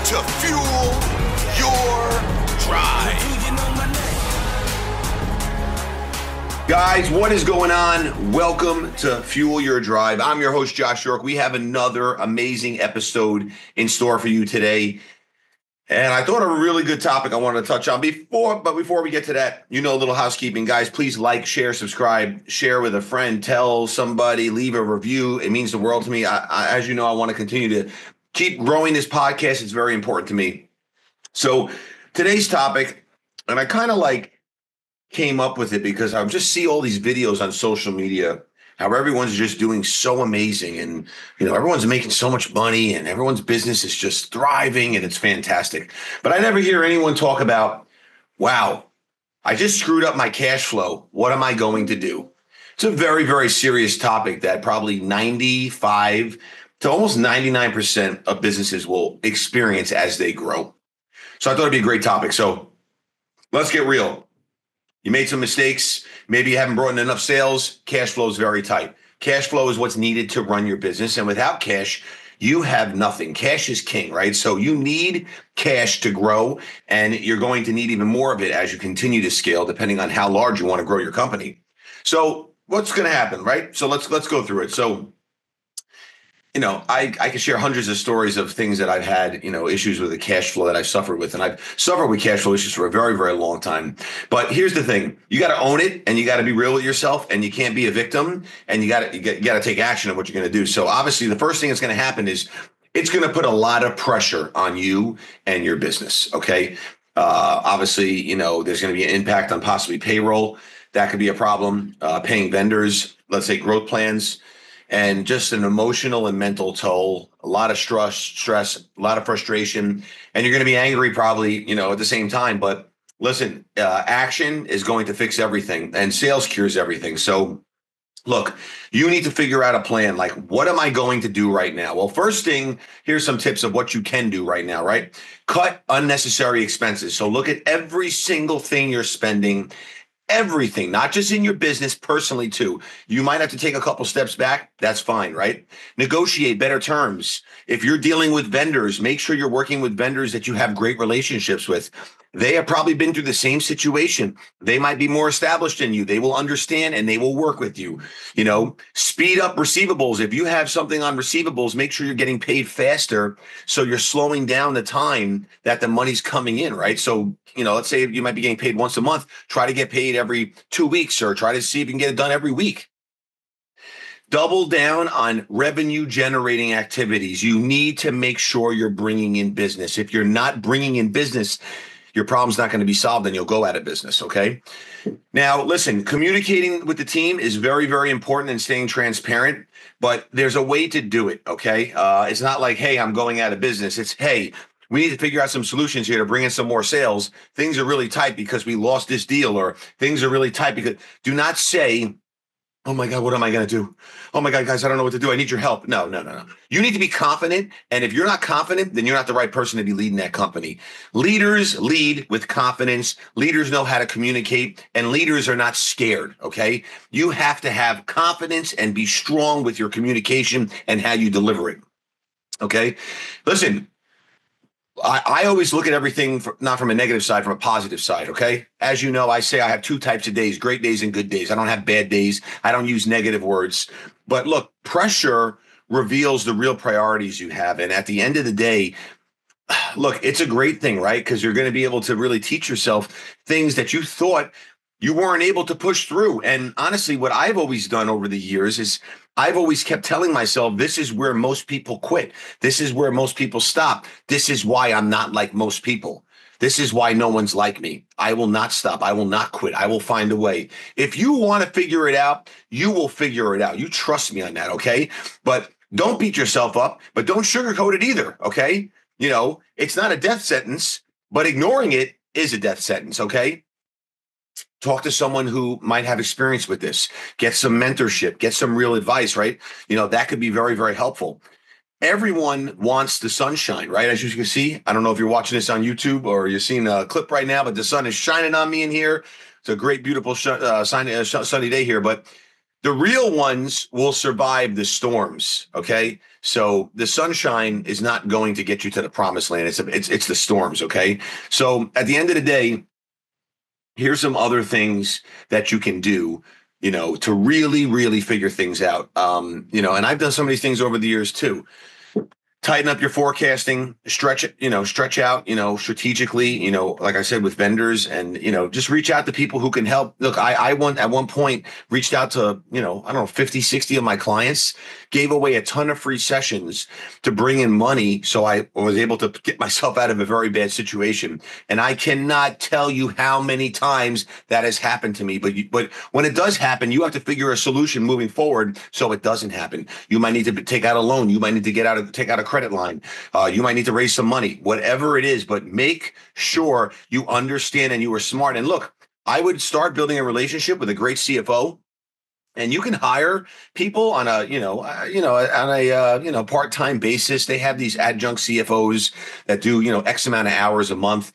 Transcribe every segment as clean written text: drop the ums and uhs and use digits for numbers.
to fuel your drive. Guys, what is going on? Welcome to Fuel Your Drive. I'm your host, Josh York. We have another amazing episode in store for you today. And I thought of a really good topic I wanted to touch on before we get to that, a little housekeeping. Guys, please like, share, subscribe, share with a friend, tell somebody, leave a review. It means the world to me. As you know, I want to continue to keep growing this podcast. It's very important to me. So today's topic, and I kind of came up with it because I just see all these videos on social media, how everyone's just doing so amazing. And, everyone's making so much money and everyone's business is just thriving and it's fantastic. But I never hear anyone talk about, wow, I just screwed up my cash flow. What am I going to do? It's a very, very serious topic that probably 95 to almost 99% of businesses will experience as they grow. So I thought it'd be a great topic. So let's get real. You made some mistakes. Maybe you haven't brought in enough sales. Cash flow is very tight. Cash flow is what's needed to run your business. And without cash, you have nothing. Cash is king, right? So you need cash to grow, and you're going to need even more of it as you continue to scale, depending on how large you want to grow your company. So what's going to happen, right? So let's go through it. So I can share hundreds of stories of things that I've had, issues with the cash flow that I've suffered with. And I've suffered with cash flow issues for a very, very long time. But here's the thing. You got to own it and you got to be real with yourself and you can't be a victim and you got to take action on what you're going to do. So obviously the first thing that's going to happen is it's going to put a lot of pressure on you and your business. Okay. Obviously, there's going to be an impact on possibly payroll. That could be a problem. Paying vendors, let's say growth plans. And just an emotional and mental toll, a lot of stress, a lot of frustration, and you're going to be angry probably, at the same time. But listen, action is going to fix everything, and sales cures everything. So look, you need to figure out a plan. Like, what am I going to do right now? Well, first thing, here's some tips of what you can do right now, right? Cut unnecessary expenses. So look at every single thing you're spending. Everything, not just in your business, personally too. You might have to take a couple steps back. That's fine, right? Negotiate better terms. If you're dealing with vendors, make sure you're working with vendors that you have great relationships with. They have probably been through the same situation. They might be more established than you. They will understand and they will work with you. Speed up receivables. If you have something on receivables, make sure you're getting paid faster. So you're slowing down the time that the money's coming in, right? So, let's say you might be getting paid once a month. Try to get paid every 2 weeks or try to see if you can get it done every week. Double down on revenue generating activities. You need to make sure you're bringing in business. If you're not bringing in business, your problem's not going to be solved and you'll go out of business, okay? Now, listen, communicating with the team is very, very important and staying transparent, but there's a way to do it, okay? It's not like, hey, I'm going out of business. It's, hey, we need to figure out some solutions here to bring in some more sales. Things are really tight because we lost this deal, or things are really tight because do not say, oh my God, what am I going to do? Oh my God, guys, I don't know what to do. I need your help. No. You need to be confident. And if you're not confident, then you're not the right person to be leading that company. Leaders lead with confidence. Leaders know how to communicate, and leaders are not scared. Okay. You have to have confidence and be strong with your communication and how you deliver it. Okay. Listen, I always look at everything not from a negative side, from a positive side, okay? As you know, I say I have two types of days, great days and good days. I don't have bad days. I don't use negative words. But look, pressure reveals the real priorities you have. And at the end of the day, look, it's a great thing, right? Because you're going to be able to really teach yourself things that you thought you weren't able to push through. And honestly, what I've always done over the years is I've always kept telling myself, this is where most people quit. This is where most people stop. This is why I'm not like most people. This is why no one's like me. I will not stop. I will not quit. I will find a way. If you want to figure it out, you will figure it out. You trust me on that, okay? But don't beat yourself up, but don't sugarcoat it either, okay? It's not a death sentence, but ignoring it is a death sentence, okay? Talk to someone who might have experience with this. Get some mentorship. Get some real advice, right? That could be very, very helpful. Everyone wants the sunshine, right? As you can see, I don't know if you're watching this on YouTube or you're seeing a clip right now, but the sun is shining on me in here. It's a great, beautiful sunny day here. But the real ones will survive the storms, okay? So the sunshine is not going to get you to the promised land. It's the storms. Okay. So at the end of the day, here's some other things that you can do, to really, really figure things out. And I've done some of these things over the years too. Tighten up your forecasting, stretch out, strategically, like I said, with vendors, and, just reach out to people who can help. Look, I at one point reached out to, I don't know, 50, 60 of my clients, gave away a ton of free sessions to bring in money. So I was able to get myself out of a very bad situation. And I cannot tell you how many times that has happened to me. But when it does happen, you have to figure a solution moving forward so it doesn't happen. You might need to take out a loan. You might need to take out a credit line. You might need to raise some money, whatever it is, but make sure you understand and you are smart. And look, I would start building a relationship with a great CFO, and you can hire people on a part-time basis. They have these adjunct CFOs that do, X amount of hours a month.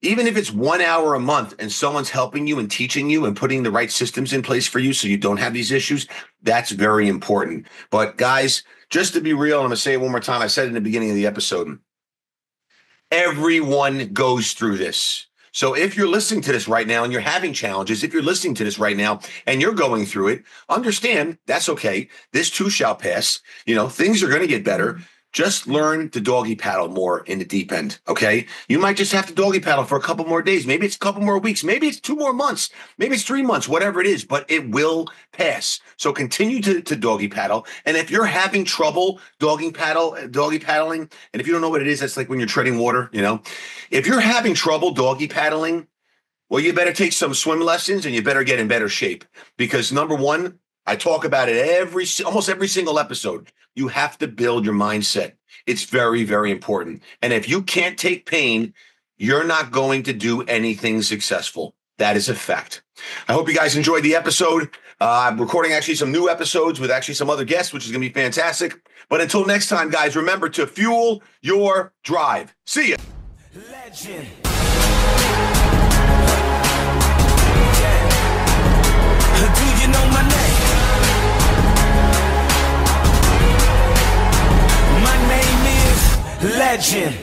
Even if it's 1 hour a month and someone's helping you and teaching you and putting the right systems in place for you so you don't have these issues, that's very important. But guys, just to be real, and I'm going to say it one more time, I said it in the beginning of the episode, everyone goes through this. So if you're listening to this right now and you're having challenges, if you're listening to this right now and you're going through it, understand that's okay. This too shall pass. Things are going to get better. Just learn to doggy paddle more in the deep end, okay? You might just have to doggy paddle for a couple more days. Maybe it's a couple more weeks. Maybe it's 2 more months. Maybe it's 3 months, whatever it is, but it will pass. So continue to doggy paddle. And if you're having trouble doggy paddling, and if you don't know what it is, that's like when you're treading water, If you're having trouble doggy paddling, well, you better take some swim lessons and you better get in better shape. Because number one, I talk about it almost every single episode. You have to build your mindset. It's very, very important. And if you can't take pain, you're not going to do anything successful. That is a fact. I hope you guys enjoyed the episode. I'm recording actually some new episodes with actually some other guests, which is going to be fantastic. But until next time, guys, remember to fuel your drive. See ya. Legend. Do you know my name? My name is Legend.